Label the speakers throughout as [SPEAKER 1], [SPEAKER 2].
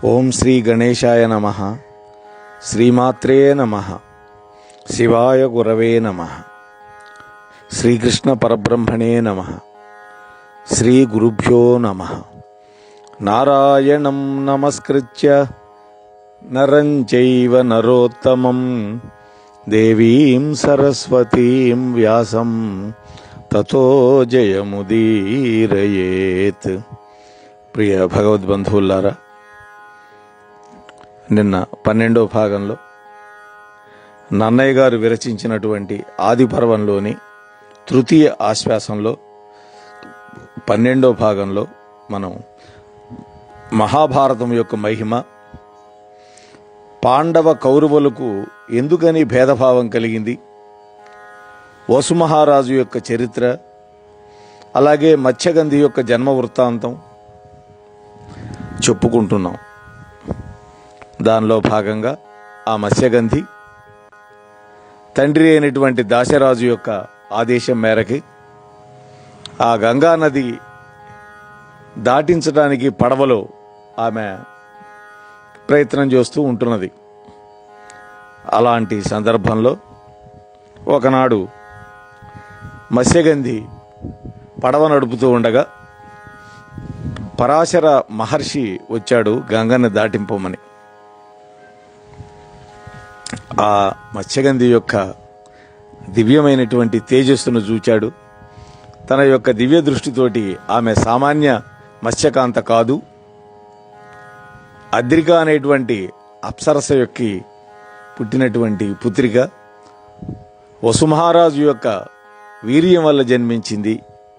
[SPEAKER 1] ఓం శ్రీ గణేశాయ నమః. శ్రీమాత్రే నమః. శివాయ గురవే నమః. శ్రీకృష్ణ పరబ్రహ్మణే నమః. శ్రీ గురుభ్యో నమః. నారాయణం నమస్కృత్య నరం చైవ నరోత్తమం దేవీం సరస్వతీం వ్యాసం తతో జయముదీరయేత్. ప్రియ భగవద్బంధువులారా, నిన్న 12వ భాగంలో నన్నయ్య గారు విరచించినటువంటి ఆది పర్వంలోని తృతీయ ఆశ్వాసంలో 12వ భాగంలో మనం మహాభారతం యొక్క మహిమ, పాండవ కౌరవులకు ఎందుకని భేదభావం కలిగింది, వసుమహారాజు యొక్క చరిత్ర, అలాగే మత్స్యగంధి యొక్క జన్మ వృత్తాంతం చెప్పుకుంటున్నాం. దానిలో భాగంగా ఆ మత్స్యగంధి తండ్రి అయినటువంటి దాశరాజు యొక్క ఆదేశం మేరకి ఆ గంగా నది దాటించడానికి పడవలో ఆమె ప్రయత్నం చేస్తూ ఉంటున్నది. అలాంటి సందర్భంలో ఒకనాడు మత్స్యగంధి పడవ నడుపుతూ ఉండగా పరాశర మహర్షి వచ్చాడు గంగని దాటింపమని. ఆ మత్స్యగంధి యొక్క దివ్యమైనటువంటి తేజస్సును చూచాడు. తన యొక్క దివ్య దృష్టితోటి ఆమె సామాన్య మత్స్యకాంత కాదు, అద్రిక అనేటువంటి అప్సరస యొక్క పుట్టినటువంటి పుత్రిక, వసుమహారాజు యొక్క వీర్యం వల్ల జన్మించింది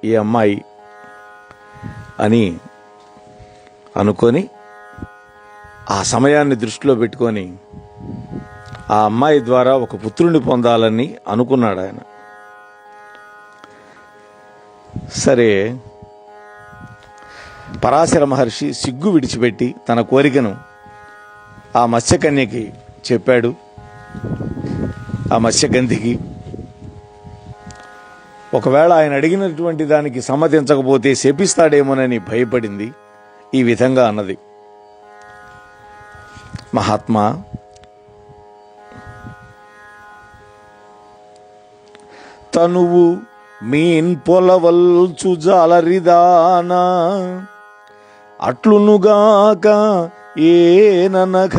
[SPEAKER 1] ఈ అమ్మాయి అని అనుకొని ఆ సమయాన్ని దృష్టిలో పెట్టుకొని ఆ అమ్మాయి ద్వారా ఒక పుత్రుని పొందాలని అనుకున్నాడు ఆయన. సరే, పరాశర మహర్షి సిగ్గు విడిచిపెట్టి తన కోరికను ఆ మత్స్యకన్యకి చెప్పాడు. ఆ మత్స్యగంధికి ఒకవేళ ఆయన అడిగినటువంటి దానికి సమ్మతించకపోతే శపిస్తాడేమోనని భయపడింది. ఈ విధంగా అన్నది, మహాత్మా, తనువు మీన్ పొలవల్చు జాలరిదానా అట్లునుగాక ఏననఘ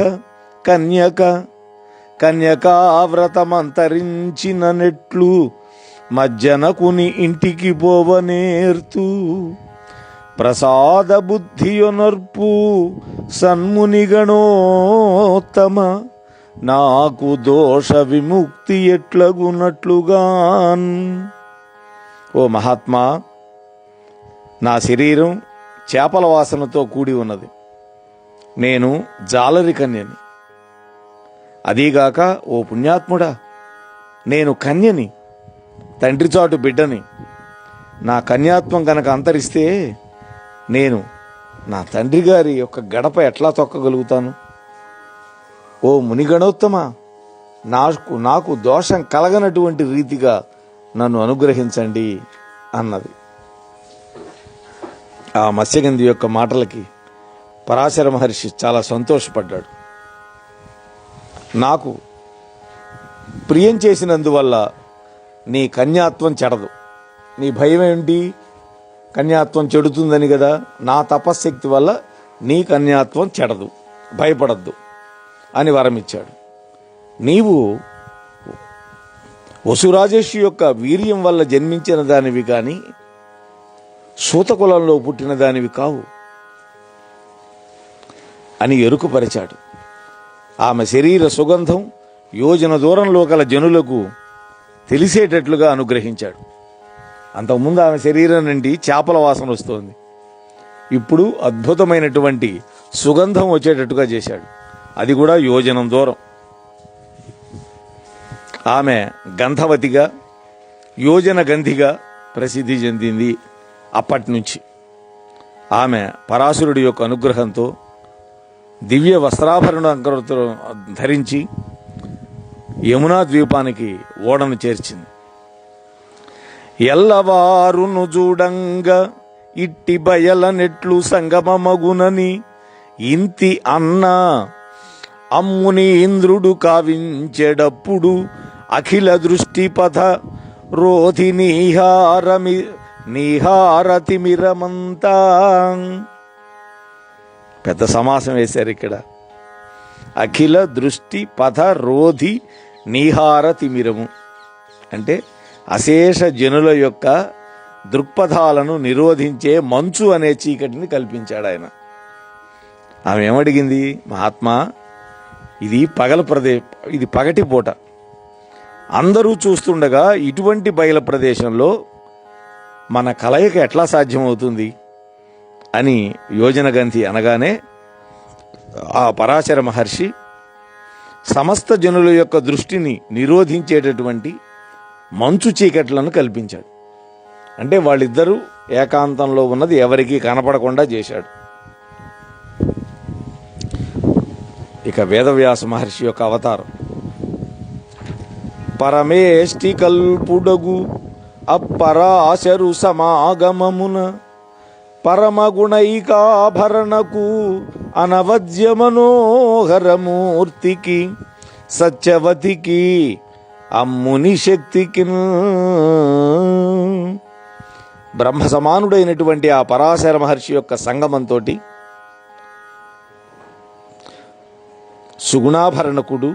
[SPEAKER 1] కన్యకావ్రతమంతరించిన నెట్లు మజ్జనకుని ఇంటికి పోవనేర్తూ ప్రసాద బుద్ధియొనర్పు సన్మునిగణోత్తమ నాకు దోష విముక్తి ఎట్లగునట్లుగాన్. ఓ మహాత్మా, నా శరీరం చేపల వాసనతో కూడి ఉన్నది. నేను జాలరి కన్యని. అదీగాక ఓ పుణ్యాత్ముడా, నేను కన్యని, తండ్రి చాటు బిడ్డని. నా కన్యాత్వం గనక అంతరిస్తే నేను నా తండ్రి గారి యొక్క గడప ఎట్లా తొక్కగలుగుతాను? ఓ మునిగణోత్తమ, నాకు దోషం కలగనటువంటి రీతిగా నన్ను అనుగ్రహించండి అన్నది. ఆ మత్స్యగంధి యొక్క మాటలకి పరాశర మహర్షి చాలా సంతోషపడ్డాడు. నాకు ప్రియం చేసినందువల్ల నీ కన్యాత్వం చెడదు. నీ భయం ఏంటి? కన్యాత్వం చెడుతుందని కదా. నా తపశ్శక్తి వల్ల నీ కన్యాత్వం చెడదు, భయపడద్దు అని వరమిచ్చాడు. నీవు వసురాజేషు యొక్క వీర్యం వల్ల జన్మించిన దానివి కానీ సూతకులంలో పుట్టిన దానివి కావు అని ఎరుకుపరిచాడు. ఆమె శరీర సుగంధం యోజన దూరంలో గల జనులకు తెలిసేటట్లుగా అనుగ్రహించాడు. అంతకుముందు ఆమె శరీరం నుండి చేపల వాసన వస్తోంది. ఇప్పుడు అద్భుతమైనటువంటి సుగంధం వచ్చేటట్టుగా చేశాడు. అది కూడా యోజనం దూరం. ఆమె గంధవతిగా, యోజన గంధిగా ప్రసిద్ధి చెందింది. అప్పటి నుంచి ఆమె పరాశరుడి యొక్క అనుగ్రహంతో దివ్య వస్త్రాభరణ ధరించి యమునా ద్వీపానికి ఓడను చేర్చింది. ఎల్లవారును చూడంగా ఇట్టి బయల నెట్లు సంగమమగునని ఇంతి అన్న అమ్ముని ఇంద్రుడు కావించెడప్పుడు అఖిల దృష్టిపథ రోధి నీహారతిమిరమంతా. పెద్ద సమాసం వేశారు ఇక్కడ. అఖిల దృష్టి పథ రోధి నీహారతిమిరము అంటే అశేష జనుల యొక్క దృక్పథాలను నిరోధించే మంచు అనే చీకటిని కల్పించాడు ఆయన. ఆమె ఏమడిగింది, మహాత్మా ఇది ఇది పగటి పూట, అందరూ చూస్తుండగా ఇటువంటి బయలు ప్రదేశంలో మన కలయిక ఎట్లా సాధ్యమవుతుంది అని యోజనగంధి అనగానే ఆ పరాశర మహర్షి సమస్త జనుల యొక్క దృష్టిని నిరోధించేటటువంటి మంచు చీకట్లను కల్పించాడు. అంటే వాళ్ళిద్దరూ ఏకాంతంలో ఉన్నది ఎవరికీ కనపడకుండా చేశాడు. ఇక వేదవ్యాస మహర్షి యొక్క అవతారం. పరమేష్టి కల్పుడగు అప్పరాశరు సమాగమమున పరమగుణైకాభరణకు అనవద్య మనోహరమూర్తికి సత్యవతికి అమ్ముని శక్తికి బ్రహ్మ సమానుడైనటువంటి ఆ పరాశర మహర్షి యొక్క సంగమంతో సుగుణాభరణకుడు,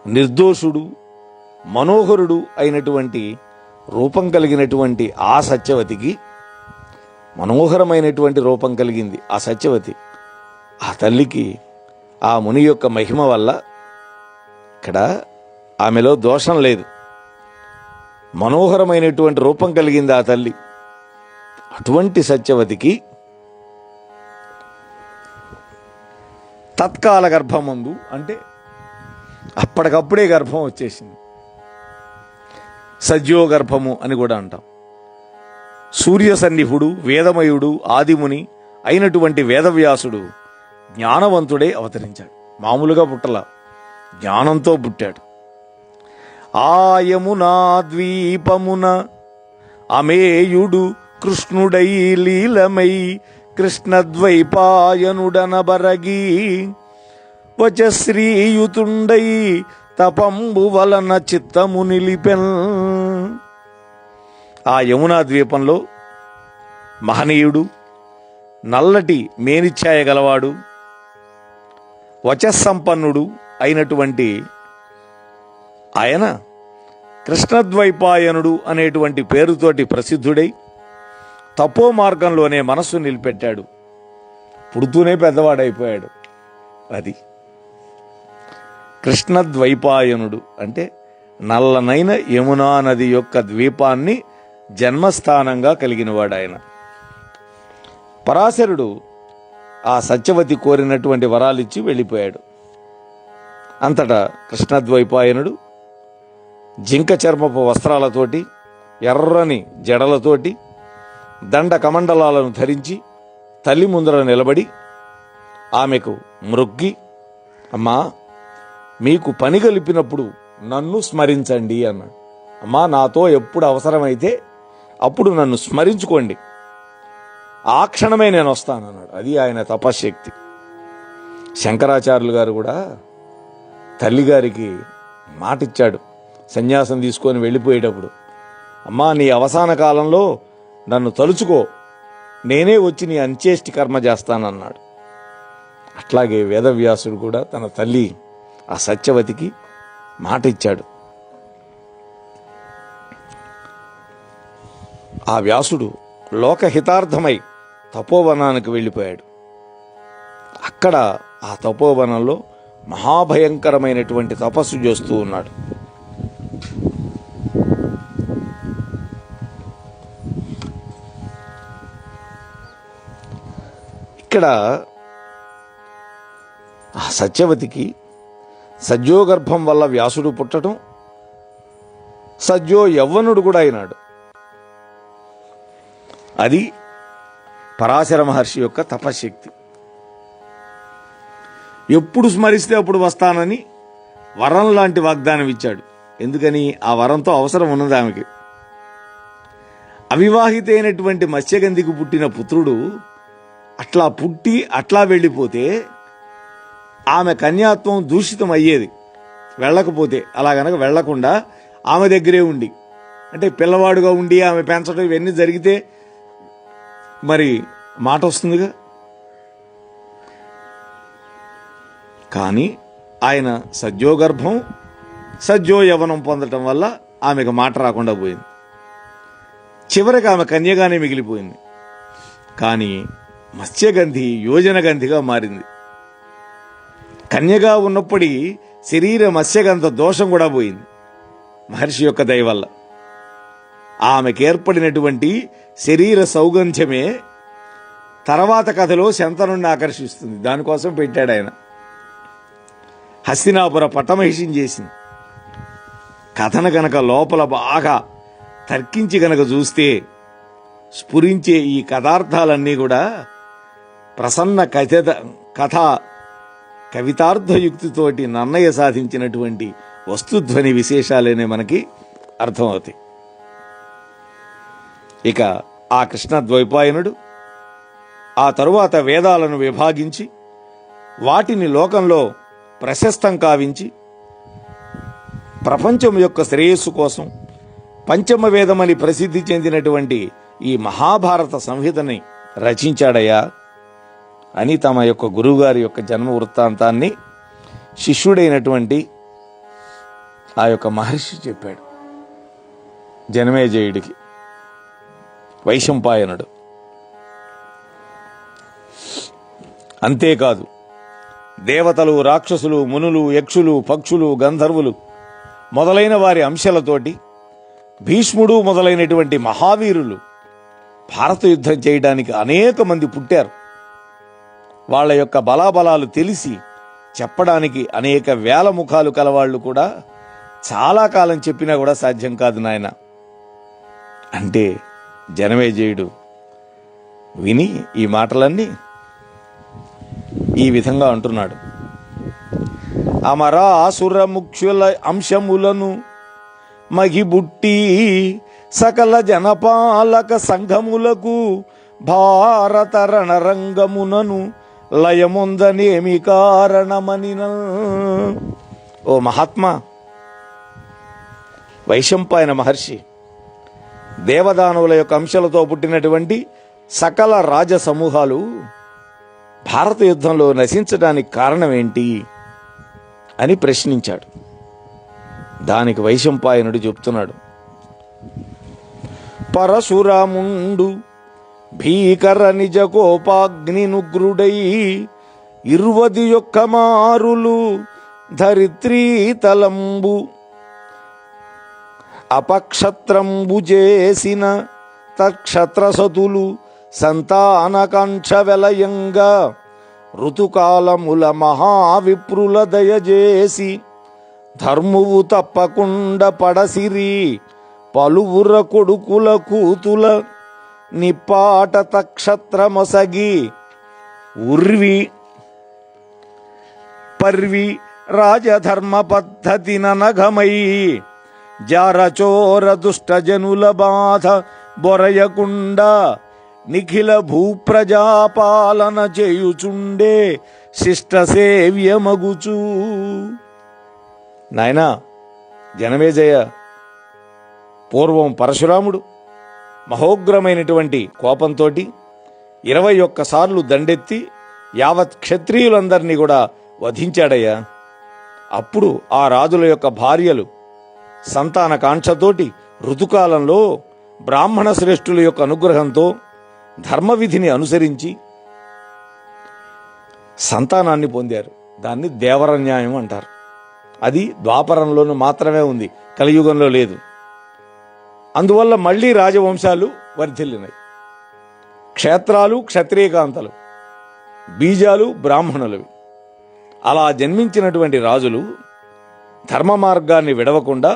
[SPEAKER 1] నిర్దోషుడు, మనోహరుడు అయినటువంటి రూపం కలిగినటువంటి ఆ సత్యవతికి, మనోహరమైనటువంటి రూపం కలిగింది ఆ సత్యవతి, ఆ తల్లికి ఆ ముని యొక్క మహిమ వల్ల ఇక్కడ ఆమెలో దోషం లేదు, మనోహరమైనటువంటి రూపం కలిగింది ఆ తల్లి. అటువంటి సత్యవతికి తత్కాల గర్భమందు అంటే అప్పటికప్పుడే గర్భం వచ్చేసింది. సజ్జో గర్భము అని కూడా అంటాం. సూర్య సన్నిహుడు, వేదమయుడు, ఆదిముని అయినటువంటి వేదవ్యాసుడు జ్ఞానవంతుడే అవతరించాడు. మామూలుగా పుట్టలా, జ్ఞానంతో పుట్టాడు. ఆయమునా ద్వీపమున అమేయుడు కృష్ణుడై లీలమై కృష్ణద్వైపాయనుడనబరగి వచశ్రీయుతుండై తపంబు వలన చిత్తము నిలిపెన్. ఆ యమునా ద్వీపంలో మహనీయుడు, నల్లటి మేనిఛాయ గలవాడు, వచస్సంపన్నుడు అయినటువంటి ఆయన కృష్ణద్వైపాయనుడు అనేటువంటి పేరుతోటి ప్రసిద్ధుడై తపో మార్గంలోనే మనస్సు నిలిపెట్టాడు. పుడుతూనే పెద్దవాడైపోయాడు. అది కృష్ణద్వైపాయనుడు అంటే నల్లనైన యమునా నది యొక్క ద్వీపాన్ని జన్మస్థానంగా కలిగినవాడు ఆయన. పరాశరుడు ఆ సత్యవతి కోరినటువంటి వరాలిచ్చి వెళ్ళిపోయాడు. అంతటా కృష్ణద్వైపాయనుడు జింక చర్మపు వస్త్రాలతోటి, ఎర్రని జడలతోటి, దండ కమండలాలను ధరించి తల్లి ముందర నిలబడి ఆమెకు మ్రొగ్గి, అమ్మా మీకు పని కలిపినప్పుడు నన్ను స్మరించండి అన్నాడు. అమ్మా నాతో ఎప్పుడు అవసరమైతే అప్పుడు నన్ను స్మరించుకోండి, ఆ క్షణమే నేను వస్తానన్నాడు. అది ఆయన తపశ్శక్తి. శంకరాచార్యులు గారు కూడా తల్లిగారికి మాటిచ్చాడు సన్యాసం తీసుకొని వెళ్ళిపోయేటప్పుడు, అమ్మా నీ అవసాన కాలంలో నన్ను తలుచుకో, నేనే వచ్చి నీ అంత్యేష్టి కర్మ చేస్తానన్నాడు. అట్లాగే వేదవ్యాసుడు కూడా తన తల్లి ఆ సత్యవతికి మాట ఇచ్చాడు. ఆ వ్యాసుడు లోకహితార్థమై తపోవనానికి వెళ్ళిపోయాడు. అక్కడ ఆ తపోవనంలో మహాభయంకరమైనటువంటి తపస్సు చేస్తూ ఉన్నాడు. ఇక్కడ ఆ సత్యవతికి సజ్జోగర్భం వల్ల వ్యాసుడు పుట్టడం, సజ్జో యవ్వనుడు కూడా అయినాడు. అది పరాశర మహర్షి యొక్క తపశ్శక్తి. ఎప్పుడు స్మరిస్తే అప్పుడు వస్తానని వరం లాంటి వాగ్దానం ఇచ్చాడు. ఎందుకని? ఆ వరంతో అవసరం ఉన్నది ఆమెకి. అవివాహిత అయినటువంటి మత్స్యగంధికి పుట్టిన పుత్రుడు అట్లా పుట్టి అట్లా వెళ్ళిపోతే ఆమె కన్యాత్వం దూషితం అయ్యేది. వెళ్ళకపోతే అలా గనక వెళ్లకుండా ఆమె దగ్గరే ఉండి, అంటే పిల్లవాడుగా ఉండి ఆమె పెంచడం ఇవన్నీ జరిగితే మరి మాట వస్తుందిగా. కానీ ఆయన సద్యోగర్భం సద్యో యవనం పొందటం వల్ల ఆమెకు మాట రాకుండా పోయింది. చివరికి ఆమె కన్యగానే మిగిలిపోయింది. కానీ మత్స్యగంధి యోజనగంధిగా మారింది. కన్యగా ఉన్నప్పటి శరీర మత్స్యగంధ దోషం కూడా పోయింది మహర్షి యొక్క దయ వల్ల. ఆమెకు ఏర్పడినటువంటి శరీర సౌగంధ్యమే తర్వాత కథలో శంతనుణ్ణి ఆకర్షిస్తుంది. దానికోసం పెట్టాడు ఆయన. హస్తినాపుర పట్టమహిషిని చేసింది. కథను గనక లోపల బాగా తర్కించి గనక చూస్తే స్ఫురించే ఈ కథార్థాలన్నీ కూడా ప్రసన్న కథ కవితార్థయుక్తితోటి నన్నయ సాధించినటువంటి వస్తుధ్వని విశేషాలేనే మనకి అర్థమవుతాయి. ఇక ఆ కృష్ణ ద్వైపాయనుడు ఆ తరువాత వేదాలను విభాగించి వాటిని లోకంలో ప్రశస్తం కావించి ప్రపంచం యొక్క శ్రేయస్సు కోసం పంచమ వేదమని ప్రసిద్ధి చెందినటువంటి ఈ మహాభారత సంహితని రచించాడయ్యా అని తమ యొక్క గురువుగారి యొక్క జన్మ వృత్తాంతాన్ని శిష్యుడైనటువంటి ఆ యొక్క మహర్షి చెప్పాడు జనమేజయుడికి. వైశంపాయనుడు అంతేకాదు, దేవతలు, రాక్షసులు, మునులు, యక్షులు, పక్షులు, గంధర్వులు మొదలైన వారి అంశాలతోటి భీష్ముడు మొదలైనటువంటి మహావీరులు భారత యుద్ధం చేయడానికి అనేక మంది పుట్టారు. వాళ్ళ యొక్క బలాబలాలు తెలిసి చెప్పడానికి అనేక వేల ముఖాలు కలవాళ్లు కూడా చాలా కాలం చెప్పినా కూడా సాధ్యం కాదు నాయన అంటే జనమేజయుడు విని ఈ మాటలన్నీ ఈ విధంగా అంటున్నాడు. అమరాసుర ముఖ్యుల అంశములను మగిబుట్టి సకల జనపాలక సంఘములకు భారత రణరంగమునను లయముందనేమి కారణమనిన. ఓ మహాత్మా, వైశంపాయన మహర్షి దేవదానవుల యొక్క అంశాలతో పుట్టినటువంటి సకల రాజ సమూహాలు భారత యుద్ధంలో నశించడానికి కారణం ఏంటి అని ప్రశ్నించాడు. దానికి వైశంపాయనుడు చెప్తున్నాడు, పరశురాముండు భీకర నిజ కోపాగ్ని నుగ్రుడై 21 మారులు ధరిత్రీ తలంబు అపక్షత్రంబు చేసిన తక్షత్రసతులు సంతానకాంక్ష వెలయంగా ఋతుకాలముల మహావిప్రుల దయచేసి ధర్మువు తప్పకుండా పడసిరి పలువుర కొడుకుల కూతుల నిపాట తక్షత్రమొసగి ఉర్వి పర్వి రాజధర్మ పద్ధతి ననఘమై జారచోర దుష్టజనుల బాధ బొరయకుండా నిఖిల భూప్రజాపాలన చేయుచుండే శిష్ట సేవ్యమగుచూ. నాయనా జనమేజయ, పూర్వం పరశురాముడు మహోగ్రమైనటువంటి కోపంతో 21 సార్లు దండెత్తి యావత్ క్షత్రియులందరినీ కూడా వధించాడయ్యా. అప్పుడు ఆ రాజుల యొక్క భార్యలు సంతాన కాంక్షతోటి ఋతుకాలంలో బ్రాహ్మణ శ్రేష్ఠుల యొక్క అనుగ్రహంతో ధర్మవిధిని అనుసరించి సంతానాన్ని పొందారు. దాన్ని దేవర న్యాయం అంటారు. అది ద్వాపరంలోనూ మాత్రమే ఉంది, కలియుగంలో లేదు. అందువల్ల మళ్లీ రాజవంశాలు వర్ధిల్లినాయి. క్షేత్రాలు క్షత్రియకాంతలు, బీజాలు బ్రాహ్మణులవి. అలా జన్మించినటువంటి రాజులు ధర్మ మార్గాన్ని విడవకుండా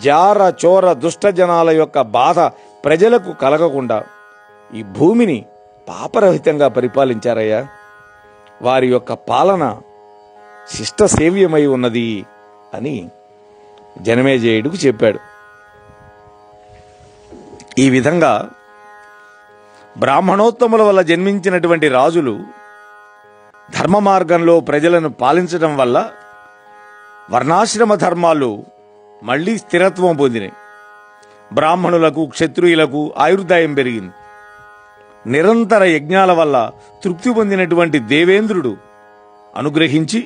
[SPEAKER 1] జార చోర దుష్టజనాల యొక్క బాధ ప్రజలకు కలగకుండా ఈ భూమిని పాపరహితంగా పరిపాలించారయ్యా. వారి యొక్క పాలన శిష్ట సేవ్యమై ఉన్నది అని జనమేజయుడికి చెప్పాడు. ఈ విధంగా బ్రాహ్మణోత్తముల వల్ల జన్మించినటువంటి రాజులు ధర్మ మార్గంలో ప్రజలను పాలించడం వల్ల వర్ణాశ్రమ ధర్మాలు మళ్లీ స్థిరత్వం పొందినాయి. బ్రాహ్మణులకు క్షత్రియులకు ఆయుర్దాయం పెరిగింది. నిరంతర యజ్ఞాల వల్ల తృప్తి పొందినటువంటి దేవేంద్రుడు అనుగ్రహించి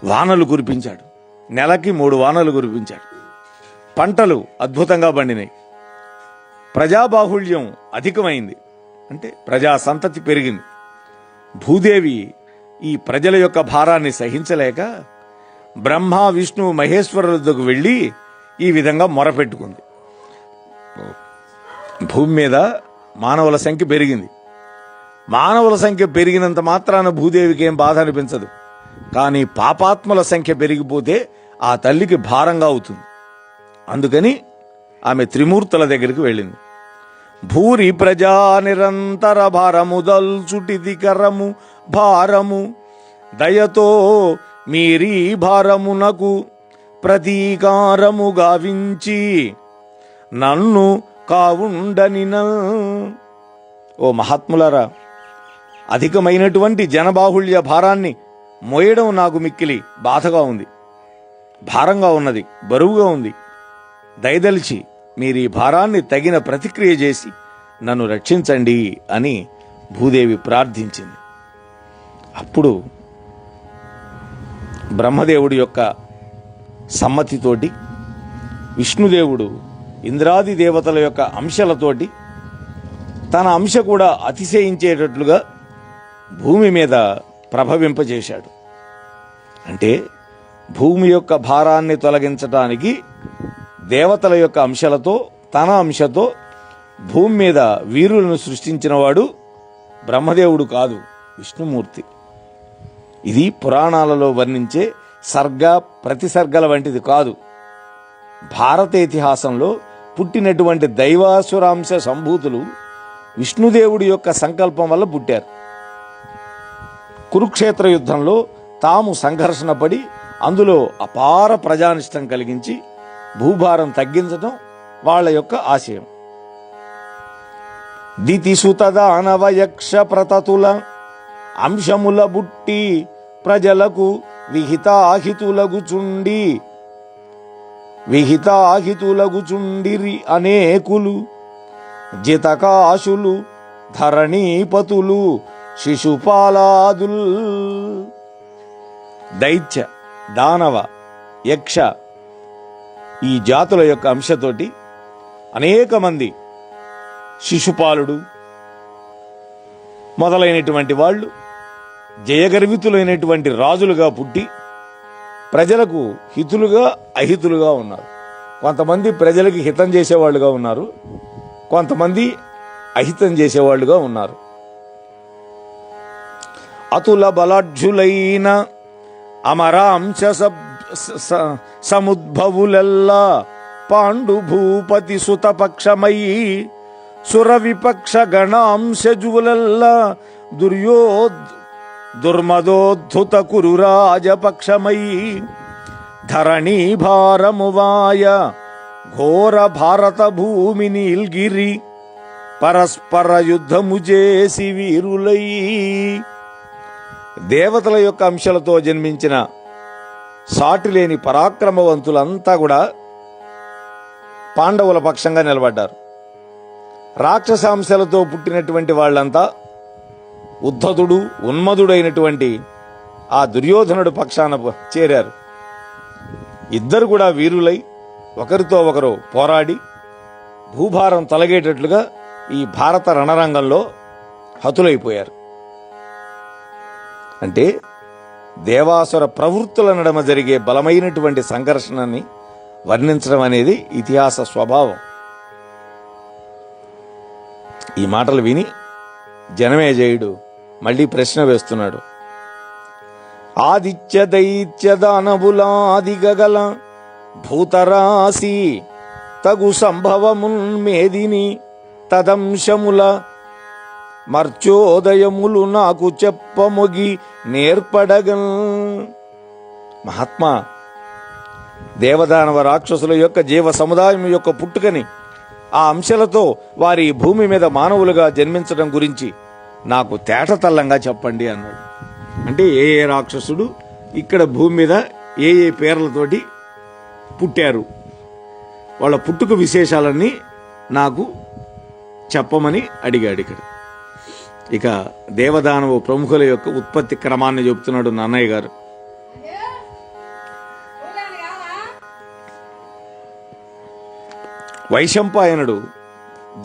[SPEAKER 1] వానలు కురిపించాడు. నెలకి 3 వానలు కురిపించాడు. పంటలు అద్భుతంగా పండినాయి. ప్రజాబాహుళ్యం అధికమైంది, అంటే ప్రజా సంతతి పెరిగింది. భూదేవి ఈ ప్రజల యొక్క భారాన్ని సహించలేక బ్రహ్మ విష్ణు మహేశ్వరుల వద్దకు వెళ్ళి ఈ విధంగా మొరపెట్టుకుంది. భూమి మీద మానవుల సంఖ్య పెరిగింది. మానవుల సంఖ్య పెరిగినంత మాత్రాన భూదేవికి ఏం బాధ అనిపించదు. కానీ పాపాత్ముల సంఖ్య పెరిగిపోతే ఆ తల్లికి భారంగా అవుతుంది. అందుకని ఆమె త్రిమూర్తుల దగ్గరికి వెళ్ళింది. భూరి ప్రజా నిరంతర భారము దల్చుటిది కరము భారము దయతో మీరీ భారమునకు ప్రతీకారము గావించి నన్ను కావుండనిన. ఓ మహాత్ములారా, అధికమైనటువంటి జనబాహుళ్య భారాన్ని మోయడం నాకు మిక్కిలి బాధగా ఉంది, భారంగా ఉన్నది, బరువుగా ఉంది. దయదలిచి మీరు ఈ భారాన్ని తగిన ప్రతిక్రియ చేసి నన్ను రక్షించండి అని భూదేవి ప్రార్థించింది. అప్పుడు బ్రహ్మదేవుడి యొక్క సమ్మతితోటి విష్ణుదేవుడు ఇంద్రాది దేవతల యొక్క అంశలతోటి తన అంశ కూడా అతిశయించేటట్లుగా భూమి మీద ప్రభవింపజేశాడు. అంటే భూమి యొక్క భారాన్ని తొలగించటానికి దేవతల యొక్క అంశలతో తన అంశతో భూమి మీద వీరులను సృష్టించినవాడు బ్రహ్మదేవుడు కాదు, విష్ణుమూర్తి. ఇది పురాణాలలో వర్ణించే సర్గ ప్రతిసర్గల వంటిది కాదు. భారత ఇతిహాసంలో పుట్టినటువంటి దైవాసురాంశ సంభూతులు విష్ణుదేవుడి యొక్క సంకల్పం వల్ల పుట్టారు. కురుక్షేత్ర యుద్ధంలో తాము సంఘర్షణ పడి అందులో అపార ప్రజానిష్టం కలిగించి భూభారం తగ్గించడం వాళ్ళ యొక్క ఆశయం. దితిసుతదానవయక్ష ప్రతతుల అంశముల బుట్టి ప్రజలకు విహితాహితులగుచుండిరి అనేకులు జితకాశులు ధరణీపతులు శిశుపాలాదుల్. దైత్య దానవ యక్ష ఈ జాతుల యొక్క అంశతోటి అనేక మంది శిశుపాలుడు మొదలైనటువంటి వాళ్ళు జయగర్వితులైనటువంటి రాజులుగా పుట్టి ప్రజలకు హితులుగా అహితులుగా ఉన్నారు. కొంతమంది ప్రజలకి హితం చేసేవాళ్ళుగా ఉన్నారు, కొంతమంది అహితం చేసేవాళ్ళుగా ఉన్నారు. అతుల బలాఢ్యులైన అమరాంశ సముద్భవులెల్లా పాండు భూపతి సుతపక్షమయీ సుర విపక్ష గణాంశజువులెల్లా దుర్మదోద్ధుత కురు రాజపక్షమయీ ధరణీ భారమువాయ ఘోర భారత భూమిని ఇల్గిరి పరస్పర యుద్ధము చేసి వీరులై. దేవతల యొక్క అంశాలతో జన్మించిన సాటిలేని పరాక్రమవంతులంతా కూడా పాండవుల పక్షంగా నిలబడ్డారు. రాక్షసాంశాలతో పుట్టినటువంటి వాళ్ళంతా ఉద్ధతుడు ఉన్మదుడైనటువంటి ఆ దుర్యోధనుడు పక్షాన చేరారు. ఇద్దరు కూడా వీరులై ఒకరితో ఒకరు పోరాడి భూభారం తొలగేటట్లుగా ఈ భారత రణరంగంలో హతులైపోయారు. అంటే దేవాసుర ప్రవృత్తుల నడమ జరిగే బలమైనటువంటి సంఘర్షణని వర్ణించడం అనేది ఇతిహాస స్వభావం. ఈ మాటలు విని జనమేజయుడు మళ్ళీ ప్రశ్న వేస్తున్నాడు. ఆదిత్య దైత్య దానవులాదిగల భూతరాశి తగు సంభవముల్ మేదిని తదంశముల మర్చోదయములు నాకు చెప్పమొగి నేర్పడగన్. మహాత్మా, దేవదానవ రాక్షసుల యొక్క జీవ సముదాయం యొక్క పుట్టుకని ఆ అంశాలతో వారి భూమి మీద మానవులుగా జన్మించడం గురించి నాకు తేటతల్లంగా చెప్పండి అన్నాడు. అంటే ఏ ఏ రాక్షసుడు ఇక్కడ భూమి మీద ఏ ఏ పేర్లతోటి పుట్టారు, వాళ్ళ పుట్టుక విశేషాలన్నీ నాకు చెప్పమని అడిగాడు. ఇక దేవదానవ ప్రముఖుల యొక్క ఉత్పత్తి క్రమాన్ని చెబుతున్నాడు నన్నయ్య గారు. వైశంపాయనుడు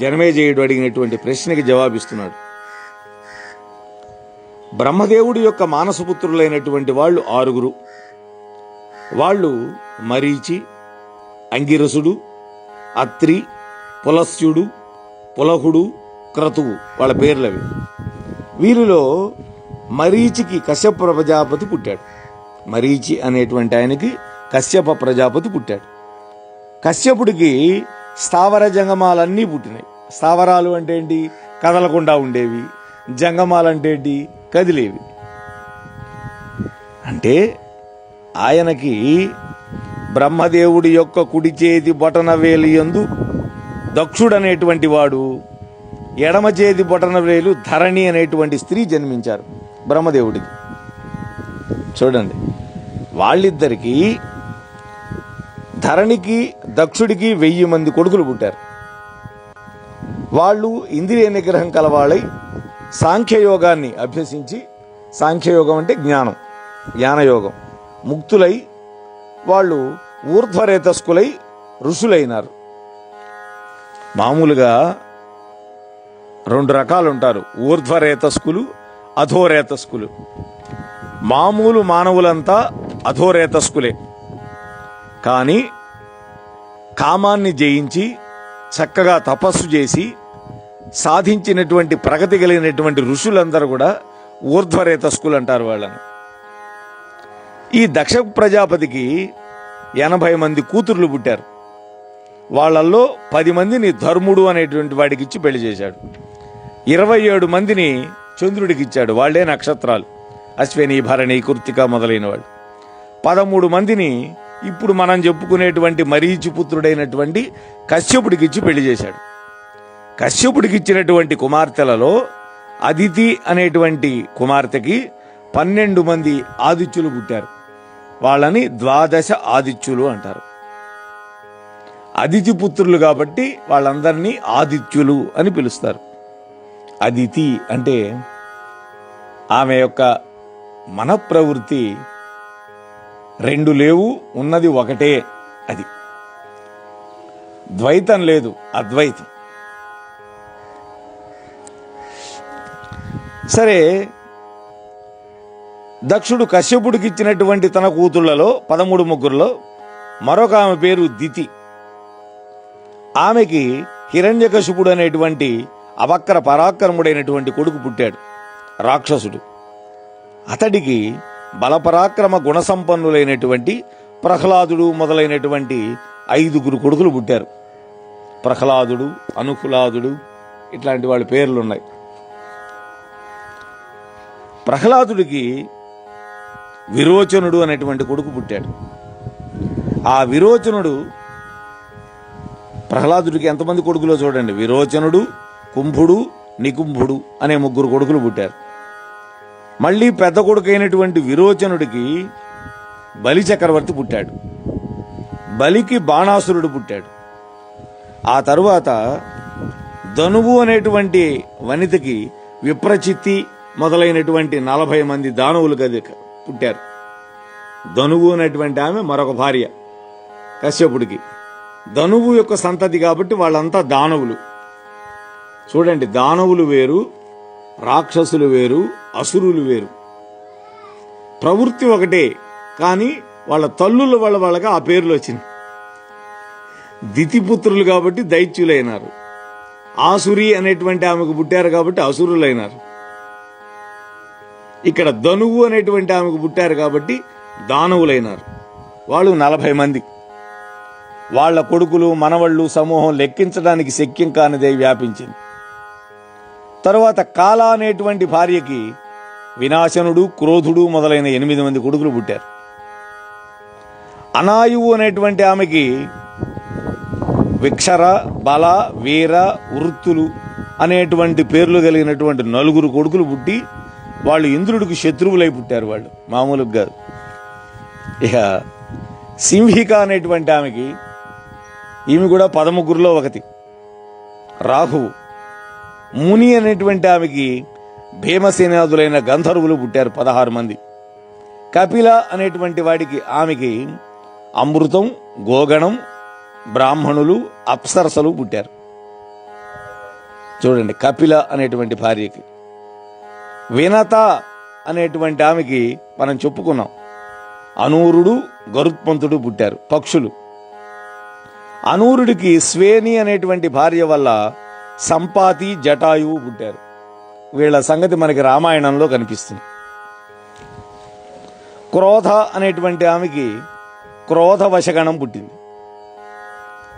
[SPEAKER 1] జనమేజయుడు అడిగినటువంటి ప్రశ్నకి జవాబిస్తున్నాడు. బ్రహ్మదేవుడి యొక్క మానసపుత్రులైనటువంటి వాళ్ళు 6. వాళ్ళు మరీచి, అంగిరసుడు, అత్రి, పులస్త్యుడు, పులహుడు, క్రతువు, వాళ్ళ పేర్లవి. వీరిలో మరీచికి కశ్యప ప్రజాపతి పుట్టాడు. మరీచి అనేటువంటి ఆయనకి కశ్యప ప్రజాపతి పుట్టాడు. కశ్యపుడికి స్థావర జంగమాలన్నీ పుట్టినాయి. స్థావరాలు అంటే ఏంటి? కదలకుండా ఉండేవి. జంగమాలంటే ఏంటి? కదిలేవి. అంటే ఆయనకి బ్రహ్మదేవుడి యొక్క కుడి చేతి బొటన వేలు యందు దక్షుడనేటువంటి వాడు, ఎడమ చేతి బొటన వేలు ధరణి అనేటువంటి స్త్రీ జన్మించారు బ్రహ్మదేవుడికి. చూడండి, వాళ్ళిద్దరికీ, ధరణికి దక్షుడికి 1000 మంది కొడుకులు పుట్టారు. వాళ్ళు ఇంద్రియ నిగ్రహం కలవాళ్ళై సాంఖ్యయోగాన్ని అభ్యసించి, సాంఖ్యయోగం అంటే జ్ఞానయోగం, ముక్తులై వాళ్ళు ఊర్ధ్వరేతస్కులై ఋషులైనారు. మామూలుగా 2 రకాలు ఉంటారు, ఊర్ధ్వరేతస్కులు, అధోరేతస్కులు. మామూలు మానవులంతా అధోరేతస్కులే. కానీ కామాన్ని జయించి చక్కగా తపస్సు చేసి సాధించినటువంటి ప్రగతి కలిగినటువంటి ఋషులందరూ కూడా ఊర్ధ్వరేతస్కులు అంటారు వాళ్ళని. ఈ దక్ష ప్రజాపతికి 80 మంది కూతుర్లు పుట్టారు. వాళ్ళల్లో 10 మందిని ధర్ముడు అనేటువంటి వాడికి ఇచ్చి పెళ్లి చేశాడు. 27 మందిని చంద్రుడికి ఇచ్చాడు. వాళ్లే నక్షత్రాలు, అశ్విని, భరణి, కృత్తిక మొదలైన వాళ్ళు. 13 మందిని ఇప్పుడు మనం చెప్పుకునేటువంటి మరీచి పుత్రుడైనటువంటి కశ్యపుడికి ఇచ్చి పెళ్లి చేశాడు. కశ్యపుడికి ఇచ్చినటువంటి కుమార్తెలలో అదితి అనేటువంటి కుమార్తెకి 12 మంది ఆదిత్యులు పుట్టారు. వాళ్ళని 12 ఆదిత్యులు అంటారు. అదితి పుత్రులు కాబట్టి వాళ్ళందరినీ ఆదిత్యులు అని పిలుస్తారు. అదితి అంటే ఆమె యొక్క మన ప్రవృత్తి 2 లేవు, ఉన్నది ఒకటే. అది ద్వైతం లేదు, అద్వైతం. సరే, దక్షుడు కశ్యపుడికి ఇచ్చినటువంటి తన కూతుళ్లలో 13 ముగ్గురులో మరొక ఆమె పేరు దితి. ఆమెకి హిరణ్యకశిపుడు అనేటువంటి అవక్ర పరాక్రముడైనటువంటి కొడుకు పుట్టాడు, రాక్షసుడు. అతడికి బలపరాక్రమ గుణసంపన్నులైనటువంటి ప్రహ్లాదుడు మొదలైనటువంటి 5 కొడుకులు పుట్టారు. ప్రహ్లాదుడు, అనుకులాదుడు, ఇట్లాంటి వాళ్ళ పేర్లున్నాయి. ప్రహ్లాదుడికి విరోచనుడు అనేటువంటి కొడుకు పుట్టాడు. ఆ విరోచనుడు, ప్రహ్లాదుడికి ఎంతమంది కొడుకులో చూడండి, విరోచనుడు, కుంభుడు, నికుంభుడు అనే 3 కొడుకులు పుట్టారు. మళ్ళీ పెద్ద కొడుకు అయినటువంటి విరోచనుడికి బలి చక్రవర్తి పుట్టాడు. బలికి బాణాసురుడు పుట్టాడు. ఆ తరువాత ధనువు అనేటువంటి వనితకి విప్రచిత్తి మొదలైనటువంటి 40 మంది దానవులు పుట్టారు. ధనువు అనేటువంటి ఆమె మరొక భార్య కశ్యపుడికి. ధనువు యొక్క సంతతి కాబట్టి వాళ్ళంతా దానవులు. చూడండి, దానవులు వేరు, రాక్షసులు వేరు, అసురులు వేరు. ప్రవృత్తి ఒకటే, కానీ వాళ్ళ తల్లుల వాళ్ళగా ఆ పేర్లు వచ్చింది. దితిపుత్రులు కాబట్టి దైత్యులైనారు. ఆసురి అనేటువంటి ఆమెకు పుట్టారు కాబట్టి అసురులైనారు. ఇక్కడ ధనువు అనేటువంటి ఆమెకు పుట్టారు కాబట్టి దానవులైనారు. వాళ్ళు 40 మంది. వాళ్ల కొడుకులు, మనవళ్ళు సమూహం లెక్కించడానికి శక్యం కానిదే వ్యాపించింది. తరువాత కాల అనేటువంటి భార్యకి వినాశనుడు, క్రోధుడు మొదలైన 8 మంది కొడుకులు పుట్టారు. అనాయువు అనేటువంటి ఆమెకి విక్షర, బల, వీర, వృత్తులు అనేటువంటి పేర్లు కలిగినటువంటి 4 కొడుకులు పుట్టి వాళ్ళు ఇంద్రుడికి శత్రువులై పుట్టారు. వాళ్ళు మామూలుగా కాదు. ఇక సింహిక అనేటువంటి ఆమెకి, ఈమె కూడా 13లో ఒకటి, రాహువు. ముని అనేటువంటి ఆమెకి భీమసేనాదులైన గంధర్వులు పుట్టారు 16 మంది. కపిల అనేటువంటి వాడికి ఆమెకి అమృతం, గోగణం, బ్రాహ్మణులు, అప్సరసలు పుట్టారు. చూడండి, కపిల అనేటువంటి భార్యకి. వినత అనేటువంటి ఆమెకి మనం చెప్పుకున్నాం, అనూరుడు, గరుత్మంతుడు పుట్టారు, పక్షులు. అనూరుడికి స్వేని అనేటువంటి భార్య వల్ల సంపాతి, జటాయువు పుట్టారు. వీళ్ళ సంగతి మనకి రామాయణంలో కనిపిస్తుంది. క్రోధ అనేటువంటి ఆమెకి క్రోధ వశగణం పుట్టింది.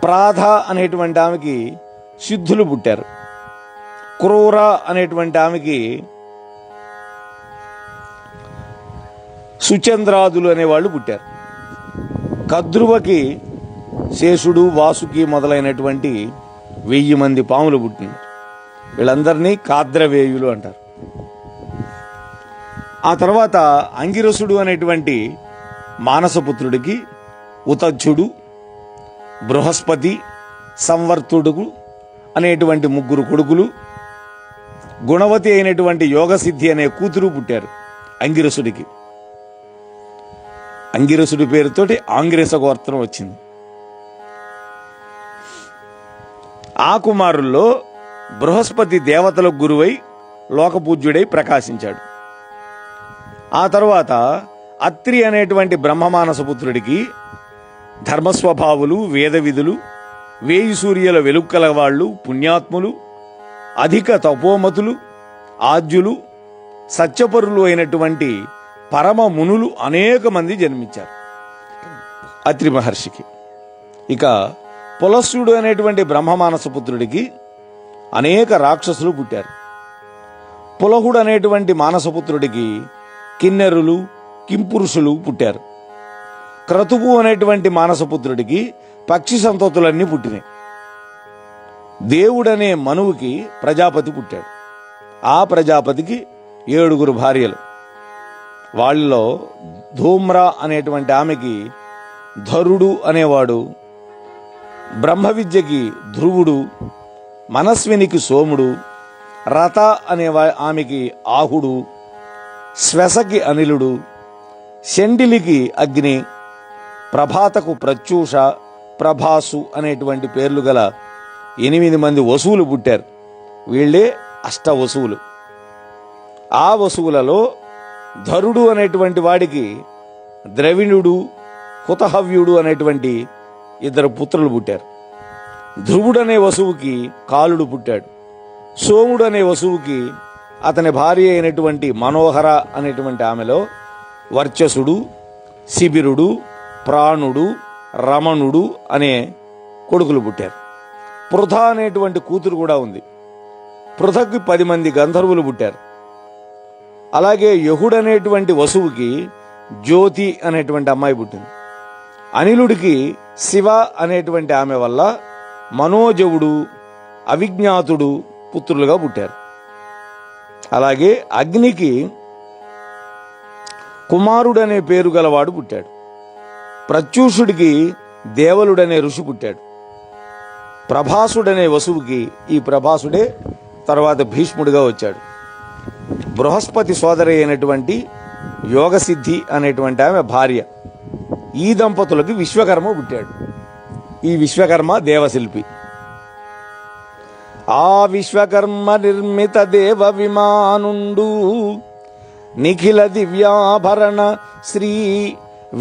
[SPEAKER 1] ప్రాధ అనేటువంటి ఆమెకి సిద్ధులు పుట్టారు. క్రూర అనేటువంటి ఆమెకి సుచంద్రాదులు అనేవాళ్ళు పుట్టారు. కద్రువకి శేషుడు, వాసుకి మొదలైనటువంటి 1000 మంది పాములు పుట్టినారు. వీళ్ళందరినీ కాద్రవేయులు అంటారు. ఆ తర్వాత అంగిరసుడు అనేటువంటి మానసపుత్రుడికి ఉతజ్జుడు, బృహస్పతి, సంవర్తుడు అనేటువంటి 3 కొడుకులు, గుణవతి అయినటువంటి యోగసిద్ధి అనే కూతురు పుట్టారు అంగిరసుడికి. అంగిరసుడి పేరుతోటి ఆంగిరస గోత్రం వచ్చింది. ఆ కుమారుల్లో బృహస్పతి దేవతలకు గురువై లోకపూజ్యుడై ప్రకాశించాడు. ఆ తర్వాత అత్రి అనేటువంటి బ్రహ్మమానస పుత్రుడికి ధర్మస్వభావులు, వేద విధులు, 1000 సూర్యుల వెలుక్కల వాళ్ళు, పుణ్యాత్ములు, అధిక తపోమతులు, ఆద్యులు, సత్యపరులు అయినటువంటి పరమ మునులు అనేక మంది జన్మించారు అత్రి మహర్షికి. ఇక పులస్సుడు అనేటువంటి బ్రహ్మమానస పుత్రుడికి అనేక రాక్షసులు పుట్టారు. పులహుడు అనేటువంటి మానసపుత్రుడికి కిన్నెరులు, కింపురుషులు పుట్టారు. క్రతువు అనేటువంటి మానసపుత్రుడికి పక్షి సంతతులన్నీ పుట్టినాయి. దేవుడనే మనువుకి ప్రజాపతి పుట్టాడు. ఆ ప్రజాపతికి 7 భార్యలు. వాళ్ళలో ధూమ్ర అనేటువంటి ఆమెకి ధరుడు అనేవాడు, బ్రహ్మ విద్యకి ధ్రువుడు, మనస్వినికి సోముడు, రత అనే ఆమెకి ఆహుడు, శ్వసకి అనిలుడు, శండిలికి అగ్ని, ప్రభాతకు ప్రత్యూష, ప్రభాసు అనేటువంటి పేర్లు గల 8 మంది వసువులు పుట్టారు. వీళ్ళే అష్టవసువులు. ఆ వసువులలో ధరుడు అనేటువంటి వాడికి ద్రవిణుడు, హుతహవ్యుడు అనేటువంటి 2 పుత్రులు పుట్టారు. ధ్రువుడు అనే వసువుకి కాలుడు పుట్టాడు. సోముడు అనే వసువుకి అతని భార్య అయినటువంటి మనోహర అనేటువంటి ఆమెలో వర్చసుడు, శిబిరుడు, ప్రాణుడు, రమణుడు అనే కొడుకులు పుట్టారు. పృథ అనేటువంటి కూతురు కూడా ఉంది. పృథకి 10 మంది గంధర్వులు పుట్టారు. అలాగే యహుడు అనేటువంటి వసువుకి జ్యోతి అనేటువంటి అమ్మాయి పుట్టింది. అనిలుడికి శివ అనేటువంటి ఆమె వల్ల మనోజవుడు, అవిజ్ఞాతుడు పుత్రులుగా పుట్టారు. అలాగే అగ్నికి కుమారుడనే పేరు గలవాడు పుట్టాడు. ప్రత్యూషుడికి దేవలుడనే ఋషి పుట్టాడు. ప్రభాసుడనే వసువుకి ఈ ప్రభాసుడే తర్వాత భీష్ముడిగా వచ్చాడు. బృహస్పతి సోదరి అయినటువంటి యోగసిద్ధి అనేటువంటి ఆమె భార్య. ఈ దంపతులకు విశ్వకర్మ పుట్టాడు. ఈ విశ్వకర్మ దేవశిల్పి. ఆ విశ్వకర్మ నిర్మిత దేవ విమానుండు నిఖిల దివ్యాభరణ శ్రీ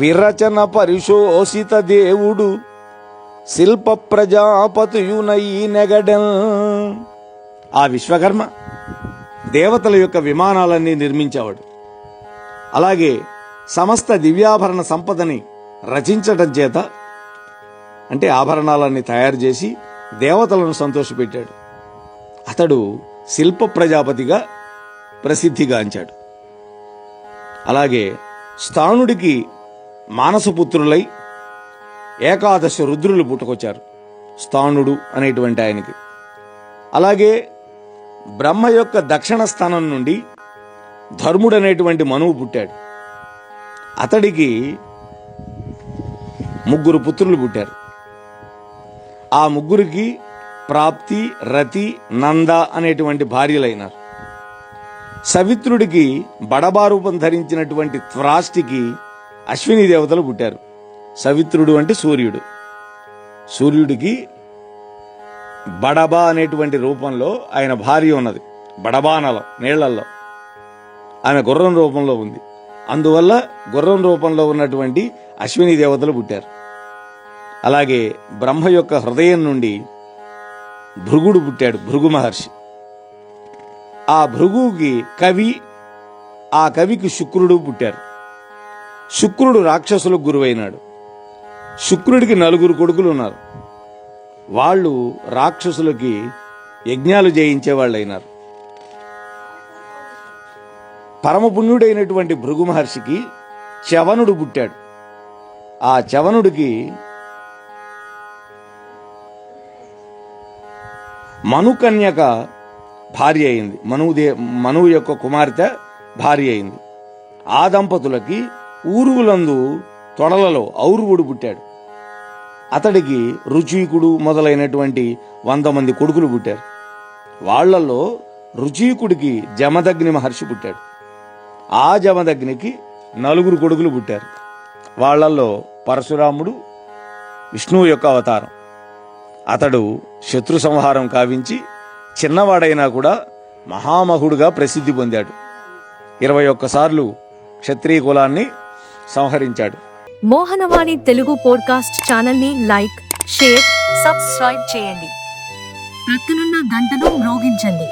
[SPEAKER 1] విరచన పరిశోషిత దేవుడు శిల్ప ప్రజాపతియునై నెగడెన్. ఆ విశ్వకర్మ దేవతల యొక్క విమానాలన్నీ నిర్మించేవాడు. అలాగే సమస్త దివ్యాభరణ సంపదని రచించటం చేత, అంటే ఆభరణాలన్నీ తయారు చేసి దేవతలను సంతోషపెట్టాడు. అతడు శిల్ప ప్రజాపతిగా ప్రసిద్ధిగాంచాడు. అలాగే స్థానుడికి మానసపుత్రులై 11 రుద్రులు పుట్టుకొచ్చారు. స్థాణుడు అనేటువంటి ఆయనకి. అలాగే బ్రహ్మ యొక్క దక్షిణ స్థానం నుండి ధర్ముడు అనేటువంటి మనువు పుట్టాడు. అతడికి 3 పుత్రులు పుట్టారు. ఆ 3కి ప్రాప్తి, రతి, నంద అనేటువంటి భార్యలైనారు. సవిత్రుడికి బడబారూపం ధరించినటువంటి త్రాష్టికి అశ్విని దేవతలు పుట్టారు. సవిత్రుడు అంటే సూర్యుడు. సూర్యుడికి బడబా అనేటువంటి రూపంలో ఆయన భార్య ఉన్నది. బడబానలం నీళ్లల్లో ఆమె గుర్రం రూపంలో ఉంది. అందువల్ల గుర్రం రూపంలో ఉన్నటువంటి అశ్విని దేవతలు పుట్టారు. అలాగే బ్రహ్మ యొక్క హృదయం నుండి భృగుడు పుట్టాడు, భృగు మహర్షి. ఆ భృగుకి కవి, ఆ కవికి శుక్రుడు పుట్టారు. శుక్రుడు రాక్షసులకు గురువైనాడు. శుక్రుడికి 4 కొడుకులు ఉన్నారు. వాళ్ళు రాక్షసులకి యజ్ఞాలు చేయించేవాళ్ళు అయినారు. పరమపుణ్యుడైనటువంటి భృగు మహర్షికి చవనుడు పుట్టాడు. ఆ చవనుడికి మనుకన్యక భార్య అయింది. మనువు యొక్క కుమార్తె భార్య అయింది. ఆ దంపతులకి ఊరువులందు తొడలలో ఔరువుడు పుట్టాడు. అతడికి రుచీకుడు మొదలైనటువంటి 100 మంది కొడుకులు పుట్టారు. వాళ్లలో రుచీకుడికి జమదగ్ని మహర్షి పుట్టాడు. ఆ జమదగ్నికి 4 కొడుకులు పుట్టారు. వాళ్లలో పరశురాముడు విష్ణువు యొక్క అవతారం. అతడు శత్రు సంహారం కావించి చిన్నవాడైనా కూడా మహామహుడుగా ప్రసిద్ధి పొందాడు. 21 సార్లు క్షత్రియ కులాన్ని సంహరించాడు.
[SPEAKER 2] మోహనవాణి తెలుగు పోడ్కాస్ట్ ఛానల్ ని లైక్, షేర్, సబ్స్క్రైబ్ చేయండి. ప్రక్కనున్న గంటను మ్రోగించండి.